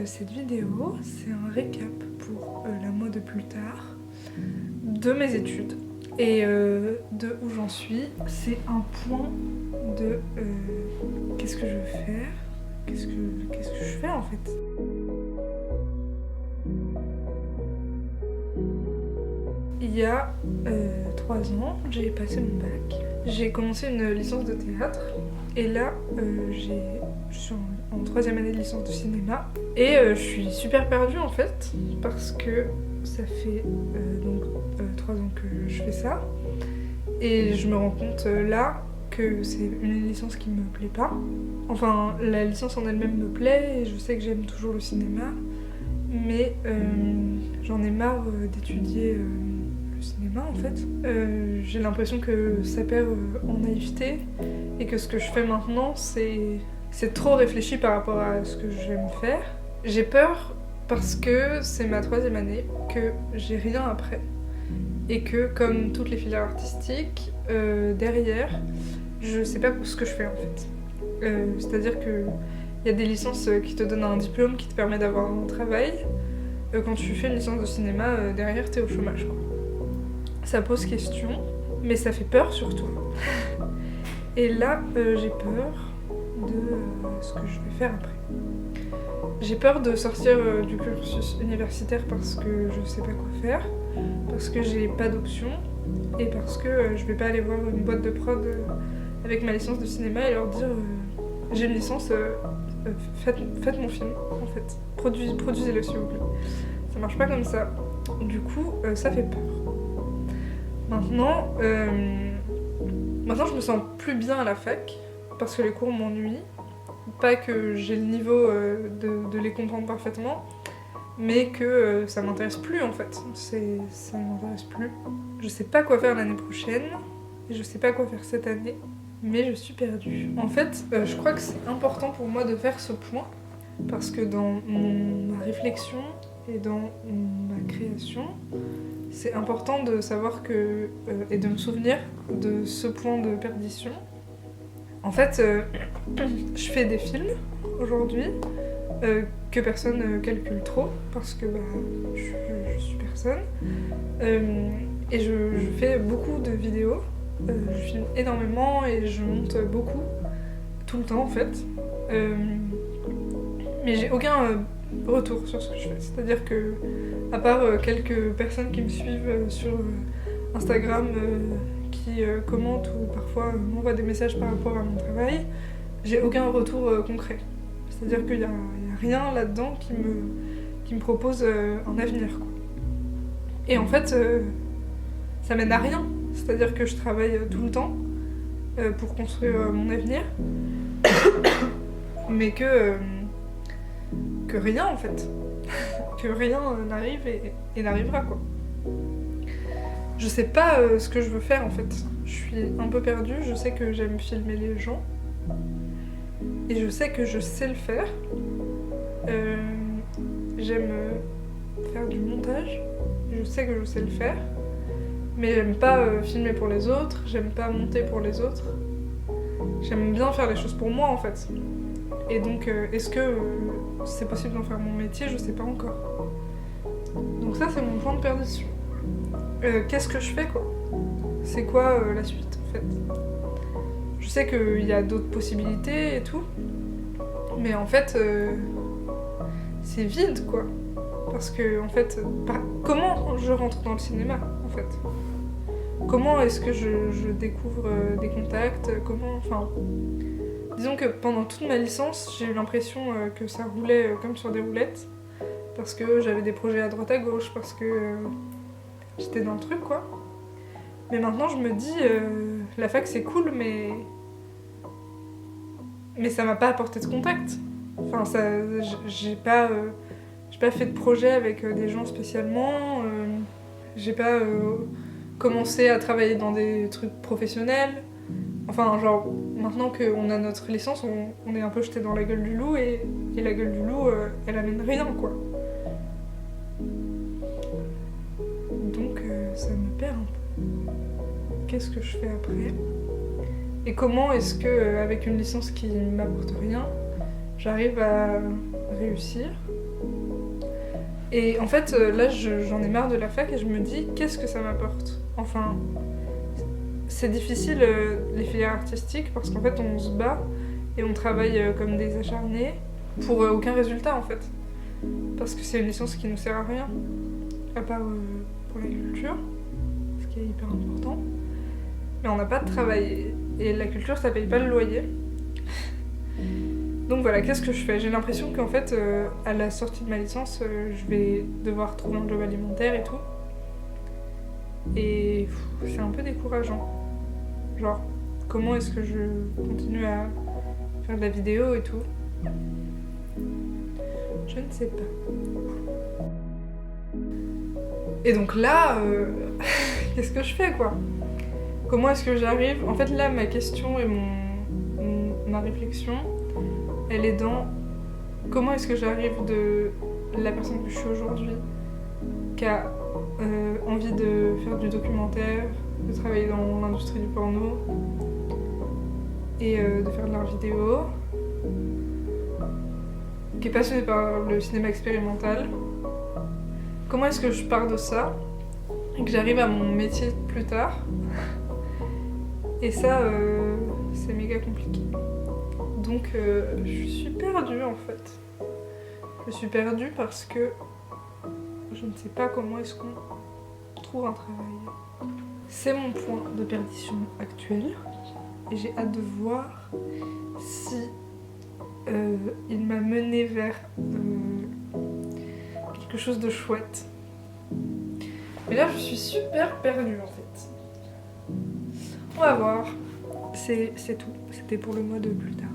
cette vidéo, c'est un récap pour la moi de plus tard de mes études et de où j'en suis. C'est un point de qu'est-ce que je veux faire, qu'est-ce que je fais en fait. Il y a 3 ans, j'ai passé mon bac, j'ai commencé une licence de théâtre et là je suis en 3e année de licence de cinéma et je suis super perdue en fait parce que ça fait 3 ans que je fais ça et je me rends compte là que c'est une licence qui me plaît pas. Enfin, la licence en elle-même me plaît et je sais que j'aime toujours le cinéma, mais j'en ai marre d'étudier le cinéma en fait. J'ai l'impression que ça perd en naïveté et que ce que je fais maintenant c'est trop réfléchi par rapport à ce que j'aime faire. J'ai peur parce que c'est ma 3e année, que j'ai rien après et que comme toutes les filières artistiques, derrière je sais pas ce que je fais en fait. C'est-à-dire que il y a des licences qui te donnent un diplôme qui te permet d'avoir un travail. Quand tu fais une licence de cinéma, derrière t'es au chômage quoi. Ça pose question, mais ça fait peur surtout. Et là, j'ai peur de ce que je vais faire après. J'ai peur de sortir du cursus universitaire parce que je sais pas quoi faire, parce que j'ai pas d'option et parce que je vais pas aller voir une boîte de prod avec ma licence de cinéma et leur dire j'ai une licence, faites mon film en fait, produisez-le s'il vous plaît. Ça marche pas comme ça. Du coup, ça fait peur. Maintenant, je me sens plus bien à la fac parce que les cours m'ennuient. Pas que j'ai le niveau de les comprendre parfaitement, mais que ça m'intéresse plus en fait. Ça ne m'intéresse plus. Je sais pas quoi faire l'année prochaine, et je sais pas quoi faire cette année, mais je suis perdue. En fait, je crois que c'est important pour moi de faire ce point, parce que dans ma réflexion et dans ma création, c'est important de savoir que, et de me souvenir de ce point de perdition. En fait, je fais des films aujourd'hui que personne calcule trop parce que je suis personne. Et je fais beaucoup de vidéos, je filme énormément et je monte beaucoup, tout le temps en fait. Mais j'ai aucun retour sur ce que je fais. C'est-à-dire que, à part quelques personnes qui me suivent sur Instagram, qui commentent ou parfois m'envoient des messages par rapport à mon travail, j'ai aucun retour concret. C'est-à-dire qu'il y a rien là-dedans qui me propose un avenir, quoi. Et en fait, ça mène à rien. C'est-à-dire que je travaille tout le temps pour construire mon avenir, mais que rien en fait. Que rien n'arrive et n'arrivera quoi. Je sais pas ce que je veux faire en fait. Je suis un peu perdue, je sais que j'aime filmer les gens. Et je sais que je sais le faire. J'aime faire du montage. Je sais que je sais le faire. Mais j'aime pas filmer pour les autres, j'aime pas monter pour les autres. J'aime bien faire les choses pour moi en fait. Et donc est-ce que c'est possible d'en faire mon métier? Je sais pas encore. Donc ça c'est mon point de perdition. Qu'est-ce que je fais quoi? C'est quoi la suite en fait? Je sais qu'il y a d'autres possibilités et tout. Mais en fait c'est vide quoi. Parce que en fait, comment je rentre dans le cinéma en fait? Comment est-ce que je découvre des contacts? Enfin, disons que pendant toute ma licence, j'ai eu l'impression que ça roulait comme sur des roulettes. Parce que j'avais des projets à droite à gauche, parce que j'étais dans le truc quoi. Mais maintenant je me dis, la fac c'est cool, mais ça m'a pas apporté de contact. Enfin, j'ai pas fait de projet avec des gens spécialement. J'ai pas commencé à travailler dans des trucs professionnels. Enfin, genre, maintenant qu'on a notre licence, on est un peu jeté dans la gueule du loup et la gueule du loup, elle amène rien, quoi. Donc, ça me perd un peu. Qu'est-ce que je fais après? Et comment est-ce que, avec une licence qui m'apporte rien, j'arrive à réussir Et en fait, là, j'en ai marre de la fac et je me dis, qu'est-ce que ça m'apporte? Enfin, c'est difficile les filières artistiques parce qu'en fait, on se bat et on travaille comme des acharnés pour aucun résultat en fait. Parce que c'est une licence qui nous sert à rien, à part pour la culture, ce qui est hyper important. Mais on n'a pas de travail et la culture, ça paye pas le loyer. Donc voilà, qu'est-ce que je fais? J'ai l'impression qu'en fait, à la sortie de ma licence, je vais devoir trouver un job alimentaire et tout. Et c'est un peu décourageant. Genre, comment est-ce que je continue à faire de la vidéo et tout? Je ne sais pas. Et donc là, qu'est-ce que je fais quoi? Comment est-ce que j'arrive? En fait là, ma question et ma réflexion, elle est dans comment est-ce que j'arrive de la personne que je suis aujourd'hui, qui a envie de faire du documentaire, de travailler dans l'industrie du porno et de faire de l'art vidéo, qui est passionnée par le cinéma expérimental. Comment est-ce que je pars de ça et que j'arrive à mon métier plus tard? Et ça, c'est méga compliqué. Donc je suis perdue en fait. Je suis perdue parce que je ne sais pas comment est-ce qu'on trouve un travail. C'est mon point de perdition actuel et j'ai hâte de voir si il m'a menée vers quelque chose de chouette. Mais là je suis super perdue en fait. On va voir. C'est tout. C'était pour le mois de plus tard.